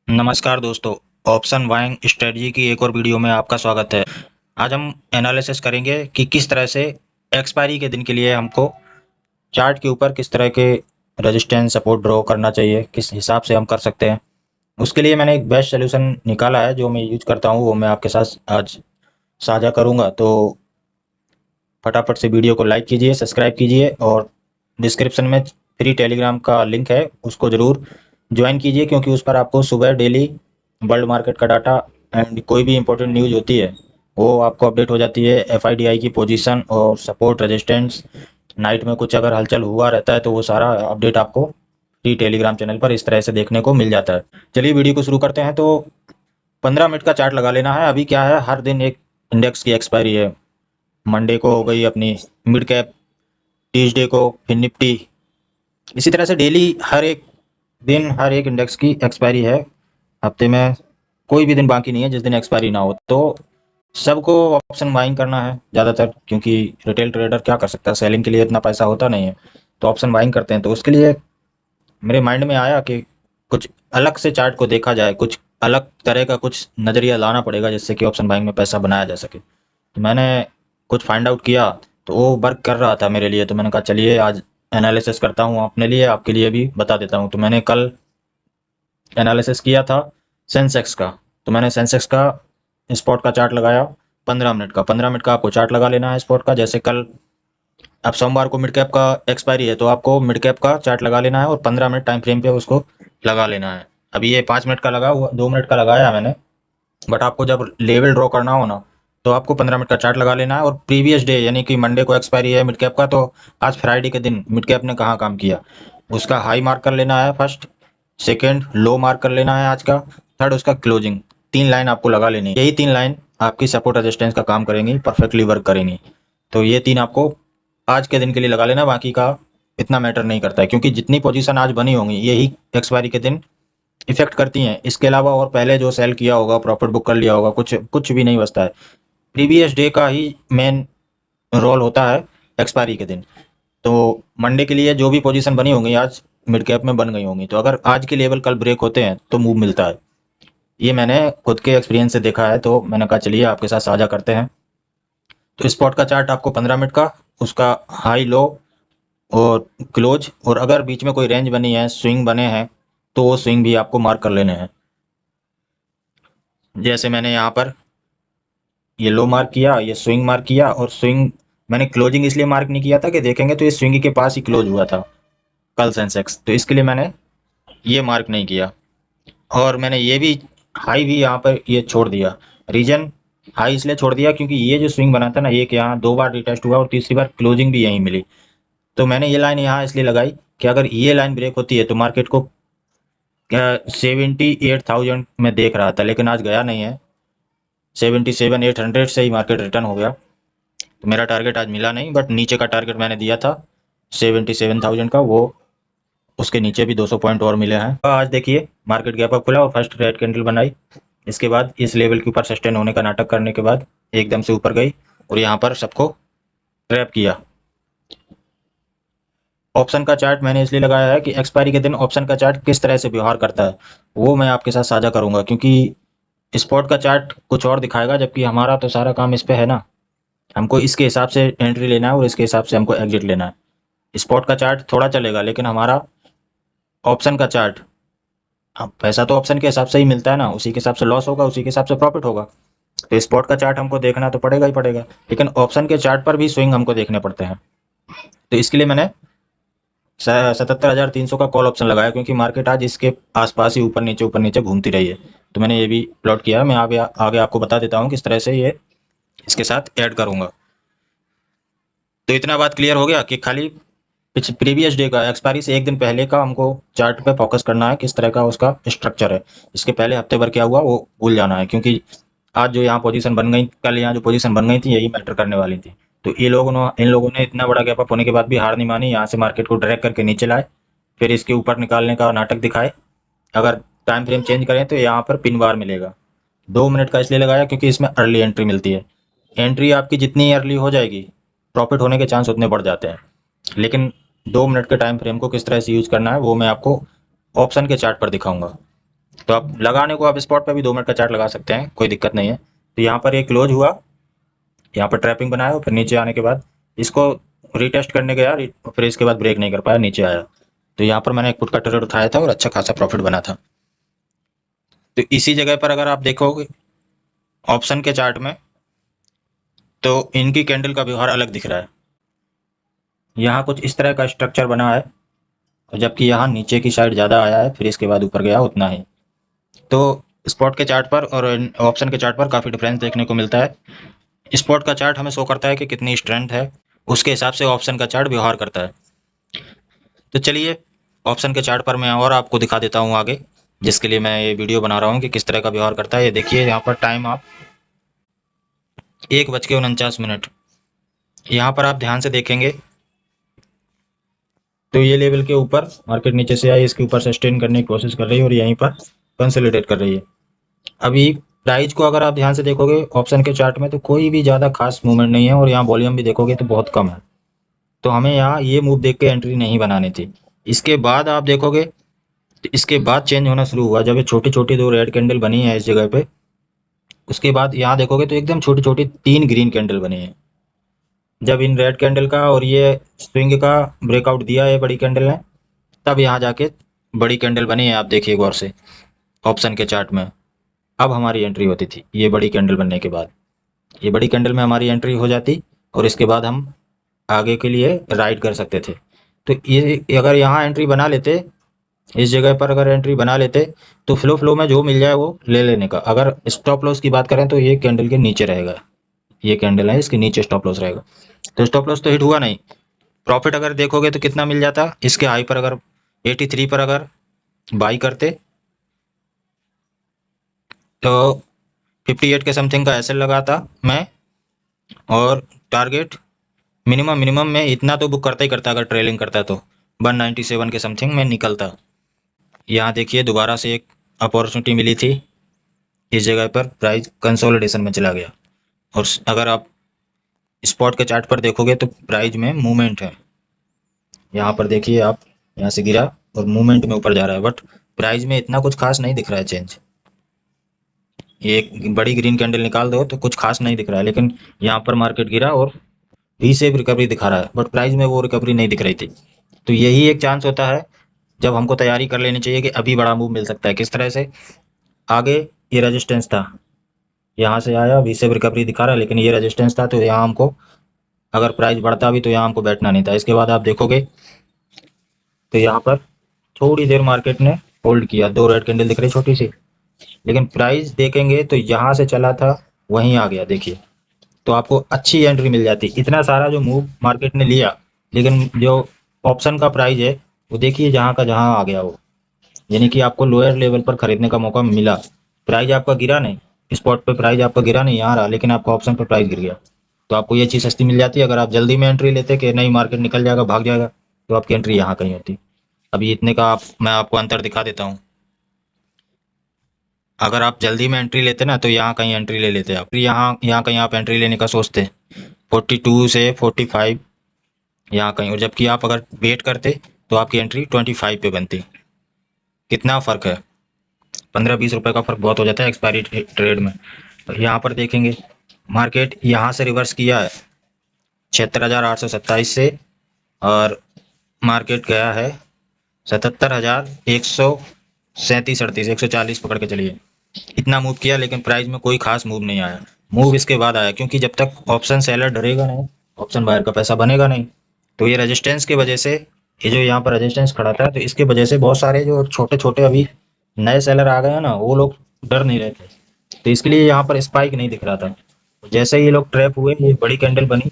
नमस्कार दोस्तों। Option buying strategy की एक और वीडियो में आपका स्वागत है। आज हम एनालिसिस करेंगे कि किस तरह से एक्सपायरी के दिन के लिए हमको चार्ट के ऊपर किस तरह के रेजिस्टेंस सपोर्ट ड्रॉ करना चाहिए, किस हिसाब से हम कर सकते हैं। उसके लिए मैंने एक बेस्ट सोल्यूशन निकाला है जो मैं यूज करता हूँ, वो मैं आपके साथ आज साझा करूँगा। तो फटाफट से वीडियो को लाइक कीजिए, सब्सक्राइब कीजिए और डिस्क्रिप्शन में फ्री टेलीग्राम का लिंक है, उसको ज़रूर ज्वाइन कीजिए, क्योंकि उस पर आपको सुबह डेली वर्ल्ड मार्केट का डाटा एंड कोई भी इंपॉर्टेंट न्यूज़ होती है वो आपको अपडेट हो जाती है। एफआईडीआई की पोजीशन और सपोर्ट रेजिस्टेंस, नाइट में कुछ अगर हलचल हुआ रहता है तो वो सारा अपडेट आपको फ्री टेलीग्राम चैनल पर इस तरह से देखने को मिल जाता है। चलिए वीडियो को शुरू करते हैं। तो 15 मिनट का चार्ट लगा लेना है। अभी क्या है, हर दिन एक इंडेक्स की एक्सपायरी है। मंडे को हो गई अपनी मिड कैप, ट्यूसडे को फिर निफ्टी। इसी तरह से डेली हर एक दिन हर एक इंडेक्स की एक्सपायरी है। हफ्ते में कोई भी दिन बाकी नहीं है जिस दिन एक्सपायरी ना हो। तो सबको ऑप्शन बाइंग करना है ज़्यादातर, क्योंकि रिटेल ट्रेडर क्या कर सकता है, सेलिंग के लिए इतना पैसा होता नहीं है। तो ऑप्शन बाइंग करते हैं। तो उसके लिए मेरे माइंड में आया कि कुछ अलग से चार्ट को देखा जाए, कुछ अलग तरह का कुछ नज़रिया लाना पड़ेगा जिससे कि ऑप्शन बाइंग में पैसा बनाया जा सके। तो मैंने कुछ फाइंड आउट किया, तो वो वर्क कर रहा था मेरे लिए। तो मैंने कहा चलिए आज एनालिसिस करता हूँ अपने लिए, आपके लिए भी बता देता हूँ। तो मैंने कल एनालिसिस किया था सेंसेक्स का। तो मैंने सेंसेक्स का स्पॉट का चार्ट लगाया 15 मिनट का। 15 मिनट का आपको चार्ट लगा लेना है स्पॉट का। जैसे कल, अब सोमवार को मिड कैप का एक्सपायरी है तो आपको मिड कैप का चार्ट लगा लेना है और 15 मिनट टाइम फ्रेम पे उसको लगा लेना है। अभी ये 5 मिनट का लगा हुआ, 2 मिनट का लगाया मैंने। बट आपको जब लेवल ड्रॉ करना हो ना, तो आपको 15 मिनट का चार्ट लगा लेना है। और प्रीवियस डे यानी कि मंडे को एक्सपायरी है मिड कैप का, तो आज फ्राइडे के दिन मिड कैप ने कहाँ काम किया, उसका हाई मार्क कर लेना है फर्स्ट, सेकेंड लो मार्क कर लेना है आज का, थर्ड उसका क्लोजिंग। 3 लाइन आपको लगा लेनी है। यही 3 लाइन आपकी सपोर्ट रेजिस्टेंस का काम करेंगी, परफेक्टली वर्क करेंगी। तो ये 3 आपको आज के दिन के लिए लगा लेना, बाकी का इतना मैटर नहीं करता है, क्योंकि जितनी पोजीशन आज बनी होंगी यही एक्सपायरी के दिन इफेक्ट करती हैं। इसके अलावा और पहले जो सेल किया होगा, प्रॉफिट बुक कर लिया होगा, कुछ कुछ भी नहीं बचता है। प्रीवियस डे का ही मेन रोल होता है एक्सपायरी के दिन। तो मंडे के लिए जो भी पोजीशन बनी होंगी आज मिड कैप में बन गई होंगी, तो अगर आज के लेवल कल ब्रेक होते हैं तो मूव मिलता है। ये मैंने खुद के एक्सपीरियंस से देखा है, तो मैंने कहा चलिए आपके साथ साझा करते हैं। तो स्पॉट का चार्ट आपको 15 मिनट का, उसका हाई लो और क्लोज, और अगर बीच में कोई रेंज बनी है, स्विंग बने हैं, तो वो स्विंग भी आपको मार्क कर लेने हैं। जैसे मैंने यहाँ पर ये लो मार्क किया, ये स्विंग मार्क किया, और स्विंग मैंने क्लोजिंग इसलिए मार्क नहीं किया था कि देखेंगे तो ये स्विंग के पास ही क्लोज हुआ था कल सेंसेक्स, तो इसके लिए मैंने ये मार्क नहीं किया। और मैंने ये भी हाई भी यहाँ पर ये छोड़ दिया। रीजन हाई इसलिए छोड़ दिया क्योंकि ये जो स्विंग बना था ना, ये कि यहाँ 2 बार रिटेस्ट हुआ और तीसरी बार क्लोजिंग भी यहीं मिली। तो मैंने ये लाइन यहाँ इसलिए लगाई कि अगर ये लाइन ब्रेक होती है तो मार्केट को 78,000 में देख रहा था, लेकिन आज गया नहीं है। 77,800 से ही मार्केट रिटर्न हो गया। तो मेरा टारगेट आज मिला नहीं, बट नीचे का टारगेट मैंने दिया था 77,000 का, वो उसके नीचे भी 200 पॉइंट और मिले हैं। आज देखिए मार्केट गैप अप खुला और फर्स्ट रेड कैंडल बनाई। इसके बाद इस लेवल के ऊपर सस्टेन होने का नाटक करने के बाद एकदम से ऊपर गई और यहाँ पर सबको ट्रैप किया। ऑप्शन का चार्ट मैंने इसलिए लगाया है कि एक्सपायरी के दिन ऑप्शन का चार्ट किस तरह से व्यवहार करता है वो मैं आपके साथ साझा करूंगा, क्योंकि स्पॉट का चार्ट कुछ और दिखाएगा, जबकि हमारा तो सारा काम इस पे है ना। हमको इसके हिसाब से एंट्री लेना है और इसके हिसाब से हमको एग्जिट लेना है। स्पॉट का चार्ट थोड़ा चलेगा, लेकिन हमारा ऑप्शन का चार्ट, अब पैसा तो ऑप्शन के हिसाब से ही मिलता है ना, उसी के हिसाब से लॉस होगा, उसी के हिसाब से प्रॉफिट होगा। तो स्पॉट का चार्ट हमको देखना तो पड़ेगा ही पड़ेगा, लेकिन ऑप्शन के चार्ट पर भी स्विंग हमको देखने पड़ते हैं। तो इसके लिए मैंने 77,300 का कॉल ऑप्शन लगाया, क्योंकि मार्केट आज इसके आसपास ही ऊपर नीचे घूमती रही है। तो मैंने ये भी प्लॉट किया। मैं आगे आगे आपको बता देता हूँ किस तरह से ये इसके साथ ऐड करूंगा। तो इतना बात क्लियर हो गया कि खाली प्रीवियस डे का, एक्सपायरी से एक दिन पहले का हमको चार्ट पे फोकस करना है, किस तरह का उसका स्ट्रक्चर है। इसके पहले हफ्ते भर क्या हुआ वो भूल जाना है, क्योंकि आज जो यहाँ पोजीशन बन गई, कल यहाँ जो पोजीशन बन गई थी, यही मैटर करने वाली थी। तो इन लोगों ने इतना बड़ा गैप अप होने के बाद भी हार नहीं मानी, यहाँ से मार्केट को ड्रैग करके नीचे लाए, फिर इसके ऊपर निकालने का नाटक दिखाए। अगर टाइम फ्रेम चेंज करें तो यहाँ पर पिन बार मिलेगा। 2 मिनट का इसलिए लगाया क्योंकि इसमें अर्ली एंट्री मिलती है। एंट्री आपकी जितनी अर्ली हो जाएगी, प्रॉफिट होने के चांस उतने बढ़ जाते हैं। लेकिन 2 मिनट के टाइम फ्रेम को किस तरह से यूज करना है वो मैं आपको ऑप्शन के चार्ट पर दिखाऊंगा। तो आप लगाने को आप स्पॉट पे भी 2 मिनट का चार्ट लगा सकते हैं, कोई दिक्कत नहीं है। तो यहाँ पर ये क्लोज हुआ, यहाँ पर ट्रैपिंग बनाया और फिर नीचे आने के बाद इसको रीटेस्ट करने गया, फिर इसके बाद ब्रेक नहीं कर पाया, नीचे आया। तो यहाँ पर मैंने एक पुट का ट्रेड उठाया था और अच्छा खासा प्रॉफिट बना था। तो इसी जगह पर अगर आप देखोगे ऑप्शन के चार्ट में, तो इनकी कैंडल का व्यवहार अलग दिख रहा है। यहाँ कुछ इस तरह का स्ट्रक्चर बना है, जबकि यहाँ नीचे की साइड ज़्यादा आया है, फिर इसके बाद ऊपर गया उतना ही। तो स्पॉट के चार्ट पर और ऑप्शन के चार्ट पर काफ़ी डिफरेंस देखने को मिलता है। स्पॉट का चार्ट हमें शो करता है कि कितनी स्ट्रेंथ है, उसके हिसाब से ऑप्शन का चार्ट व्यवहार करता है। तो चलिए ऑप्शन के चार्ट पर मैं और आपको दिखा देता हूँ आगे, जिसके लिए मैं ये वीडियो बना रहा हूँ कि किस तरह का व्यवहार करता है। ये देखिए यहाँ पर टाइम आप 1:49 यहाँ पर आप ध्यान से देखेंगे तो ये लेवल के ऊपर मार्केट नीचे से आई, इसके ऊपर सस्टेन करने की कोशिश कर रही है और यहीं पर कंसोलिडेट कर रही है। अभी प्राइस को अगर आप ध्यान से देखोगे ऑप्शन के चार्ट में, तो कोई भी ज़्यादा खास मूवमेंट नहीं है और यहाँ वॉल्यूम भी देखोगे तो बहुत कम है। तो हमें यहाँ ये मूव देख के एंट्री नहीं बनानी थी। इसके बाद आप देखोगे तो इसके बाद चेंज होना शुरू हुआ, जब ये छोटी छोटी 2 रेड कैंडल बनी है इस जगह पे। उसके बाद यहाँ देखोगे तो एकदम छोटी छोटी 3 ग्रीन कैंडल बनी है। जब इन रेड कैंडल का और ये स्विंग का ब्रेकआउट दिया है बड़ी कैंडल ने, तब यहाँ जाके बड़ी कैंडल बनी है। आप देखिए गौर से ऑप्शन के चार्ट में, अब हमारी एंट्री होती थी ये बड़ी कैंडल बनने के बाद। ये बड़ी कैंडल में हमारी एंट्री हो जाती और इसके बाद हम आगे के लिए राइड कर सकते थे। तो ये अगर यहाँ एंट्री बना लेते, इस जगह पर अगर एंट्री बना लेते, तो फ्लो में जो मिल जाए वो ले लेने का। अगर स्टॉप लॉस की बात करें तो ये कैंडल के नीचे रहेगा, ये कैंडल है इसके नीचे स्टॉप लॉस रहेगा। तो स्टॉप लॉस तो हिट हुआ नहीं। प्रॉफिट अगर देखोगे तो कितना मिल जाता, इसके हाई पर अगर 83 पर अगर बाई करते तो 58 के समथिंग का एसएल लगाता मैं, और टारगेट मिनिमम में इतना तो बुक करता ही करता, अगर ट्रेलिंग करता तो 197 के समथिंग में निकलता। यहाँ देखिए दोबारा से एक अपॉर्चुनिटी मिली थी, इस जगह पर प्राइस कंसोलिडेशन में चला गया। और अगर आप स्पॉट के चार्ट पर देखोगे तो प्राइस में मूवमेंट है। यहाँ पर देखिए आप, यहाँ से गिरा और मूवमेंट में ऊपर जा रहा है, बट प्राइस में इतना कुछ खास नहीं दिख रहा है चेंज। ये एक बड़ी ग्रीन कैंडल निकाल दो तो कुछ खास नहीं दिख रहा है, लेकिन यहाँ पर मार्केट गिरा और वी शेप रिकवरी दिखा रहा है, बट प्राइस में वो रिकवरी नहीं दिख रही थी। तो यही एक चांस होता है जब हमको तैयारी कर लेनी चाहिए कि अभी बड़ा मूव मिल सकता है। किस तरह से, आगे ये रेजिस्टेंस था, यहाँ से आया वी शेप रिकवरी दिखा रहा है, लेकिन ये रेजिस्टेंस था, तो यहाँ हमको अगर प्राइस बढ़ता भी तो यहाँ हमको बैठना नहीं था। इसके बाद आप देखोगे तो यहाँ पर थोड़ी देर मार्केट ने होल्ड किया, 2 रेड कैंडल दिख रही छोटी सी, लेकिन प्राइस देखेंगे तो यहाँ से चला था वहीं आ गया देखिए, तो आपको अच्छी एंट्री मिल जाती। इतना सारा जो मूव मार्केट ने लिया, लेकिन जो ऑप्शन का प्राइस है वो देखिए जहाँ का जहाँ आ गया वो, यानी कि आपको लोअर लेवल पर खरीदने का मौका मिला। प्राइस आपका गिरा नहीं, स्पॉट पे प्राइस आपका गिरा नहीं, यहाँ रहा, लेकिन आपका ऑप्शन पर प्राइस गिर गया। तो आपको ये चीज़ सस्ती मिल जाती है। अगर आप जल्दी में एंट्री लेते कि नहीं मार्केट निकल जाएगा भाग जाएगा, तो आपकी एंट्री यहाँ कहीं होती। अभी इतने का मैं आपको अंतर दिखा देता हूँ। अगर आप जल्दी में एंट्री लेते ना तो यहाँ कहीं एंट्री ले लेते आप, यहाँ कहीं आप एंट्री लेने का सोचते 42 से 45 यहाँ कहीं, और जबकि आप अगर वेट करते तो आपकी एंट्री 25 पे बनती। कितना फ़र्क है, 15-20 रुपए का फ़र्क बहुत हो जाता है एक्सपायरी ट्रेड में। तो यहाँ पर देखेंगे मार्केट यहाँ से रिवर्स किया है 76,827 से, और मार्केट गया है 77,137-38, 140 पकड़ के चलिए। इतना मूव किया, लेकिन प्राइस में कोई खास मूव नहीं आया। मूव इसके बाद आया, क्योंकि जब तक ऑप्शन सेलर डरेगा नहीं, ऑप्शन बायर का पैसा बनेगा नहीं। तो ये रेजिस्टेंस की वजह से, ये जो यहाँ पर रेजिस्टेंस खड़ा था, तो इसके वजह से बहुत सारे जो छोटे छोटे अभी नए सेलर आ गए हैं ना, वो लोग डर नहीं रहे थे, तो इसके लिए यहाँ पर स्पाइक नहीं दिख रहा था। जैसे ये लोग ट्रैप हुए, ये बड़ी कैंडल बनी,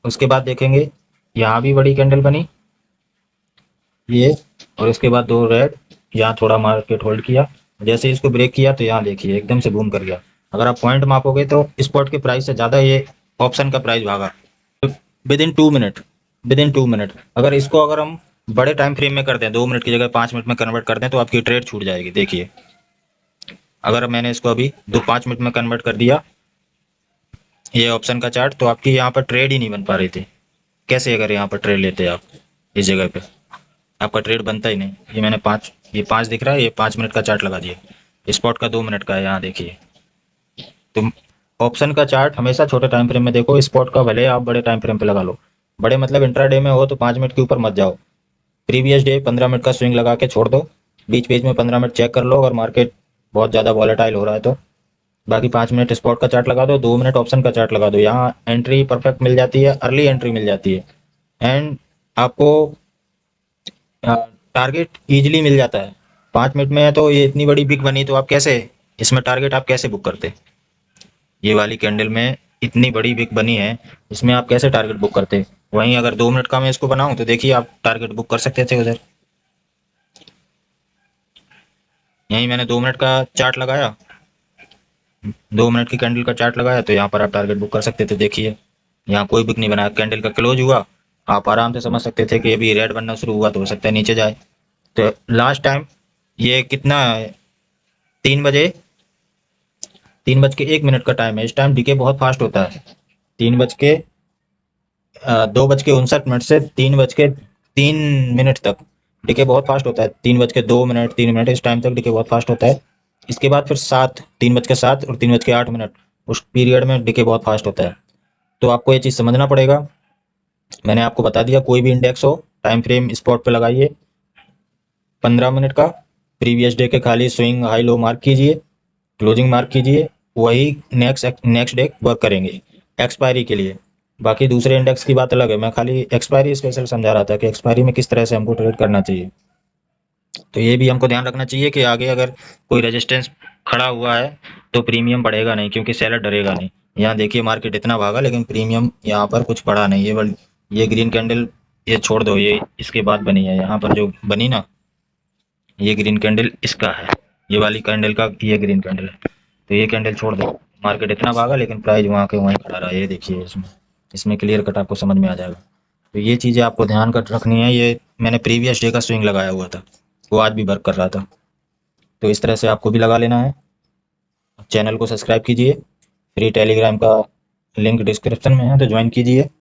उसके बाद देखेंगे यहाँ भी बड़ी कैंडल बनी ये, और इसके बाद 2 रेड, यहाँ थोड़ा मार्केट होल्ड किया, जैसे इसको ब्रेक किया तो यहाँ देखिए एकदम से बूम कर गया। अगर आप पॉइंट मापोगे तो स्पॉट के प्राइस से ज़्यादा ये ऑप्शन का प्राइस भागा विद इन 2 मिनट। अगर इसको अगर हम बड़े टाइम फ्रेम में करते हैं, 2 मिनट की जगह 5 मिनट में कन्वर्ट करते हैं, तो आपकी ट्रेड छूट जाएगी। देखिए अगर मैंने इसको अभी 5 मिनट में कन्वर्ट कर दिया ये ऑप्शन का चार्ट, तो आपकी यहाँ पर ट्रेड ही नहीं बन पा रही थी। कैसे, अगर यहाँ पर ट्रेड लेते आप इस जगह पे, आपका ट्रेड बनता ही नहीं। ये मैंने ये 5 दिख रहा है, ये 5 मिनट का चार्ट लगा दिया, स्पॉट का 2 मिनट का है, यहाँ देखिए। तो ऑप्शन का चार्ट हमेशा छोटे टाइम फ्रेम में देखो, स्पॉट का भले आप बड़े टाइम फ्रेम पे लगा लो। बड़े मतलब इंट्राडे में हो तो 5 मिनट के ऊपर मत जाओ। प्रीवियस डे 15 मिनट का स्विंग लगा के छोड़ दो, बीच बीच में 15 मिनट चेक कर लो अगर मार्केट बहुत ज़्यादा वॉलेटाइल हो रहा है तो। बाकी 5 मिनट स्पॉट का चार्ट लगा दो, 2 मिनट ऑप्शन का चार्ट लगा दो। यहाँ एंट्री परफेक्ट मिल जाती है, अर्ली एंट्री मिल जाती है, एंड आपको टारगेट इजीली मिल जाता है। 5 मिनट में है तो ये इतनी बड़ी बिग बनी, तो आप कैसे इसमें टारगेट आप कैसे बुक करते? ये वाली कैंडल में इतनी बड़ी बिग बनी है, इसमें आप कैसे टारगेट बुक करते? वहीं अगर 2 मिनट का मैं इसको बनाऊं तो देखिए आप टारगेट बुक कर सकते थे उधर। यहीं मैंने 2 मिनट का चार्ट लगाया, 2 मिनट की कैंडल का चार्ट लगाया, तो यहाँ पर आप टारगेट बुक कर सकते थे। देखिए यहाँ कोई बिक नहीं बनाया, कैंडल का क्लोज हुआ, आप आराम से समझ सकते थे कि अभी रेड बनना शुरू हुआ तो हो सकता है नीचे जाए। तो लास्ट टाइम ये कितना, 3 बजे, 3 बज के 1 मिनट का टाइम है। इस टाइम डीके बहुत फास्ट होता है। 2 बज के 59 मिनट से 3 बज के 3 मिनट तक डीके बहुत फास्ट होता है। 3 बज के 2 मिनट, 3 मिनट, इस टाइम तक डीके बहुत फास्ट होता है। इसके बाद फिर 3 बज के 7 और 3 बज के 8 मिनट, उस पीरियड में डीके बहुत फास्ट होता है। तो आपको ये चीज़ समझना पड़ेगा। मैंने आपको बता दिया, कोई भी इंडेक्स हो टाइम फ्रेम स्पॉट पे लगाइए 15 मिनट का, प्रीवियस डे के खाली स्विंग हाई लो मार्क कीजिए, क्लोजिंग मार्क कीजिए, वही नेक्स्ट डे वर्क करेंगे एक्सपायरी के लिए। बाकी दूसरे इंडेक्स की बात अलग है, मैं खाली एक्सपायरी स्पेशल समझा रहा था कि एक्सपायरी में किस तरह से हमको ट्रेड करना चाहिए। तो ये भी हमको ध्यान रखना चाहिए कि आगे अगर कोई रेजिस्टेंस खड़ा हुआ है तो प्रीमियम बढ़ेगा नहीं, क्योंकि सेलर डरेगा नहीं। यहाँ देखिए मार्केट इतना भागा लेकिन प्रीमियम यहाँ पर कुछ बढ़ा नहीं। ये ग्रीन कैंडल ये छोड़ दो, ये इसके बाद बनी है, यहाँ पर जो बनी ना ये ग्रीन कैंडल इसका है, ये वाली कैंडल का ये ग्रीन कैंडल है। तो ये कैंडल छोड़ दो, मार्केट इतना भागा लेकिन प्राइस वहाँ के वहीं खड़ा रहा। ये देखिए इसमें इसमें क्लियर कट आपको समझ में आ जाएगा। तो ये चीज़ें आपको ध्यान कर रखनी है। ये मैंने प्रीवियस डे का स्विंग लगाया हुआ था, वो आज भी वर्क कर रहा था। तो इस तरह से आपको भी लगा लेना है। चैनल को सब्सक्राइब कीजिए, फ्री टेलीग्राम का लिंक डिस्क्रिप्शन में है तो ज्वाइन कीजिए।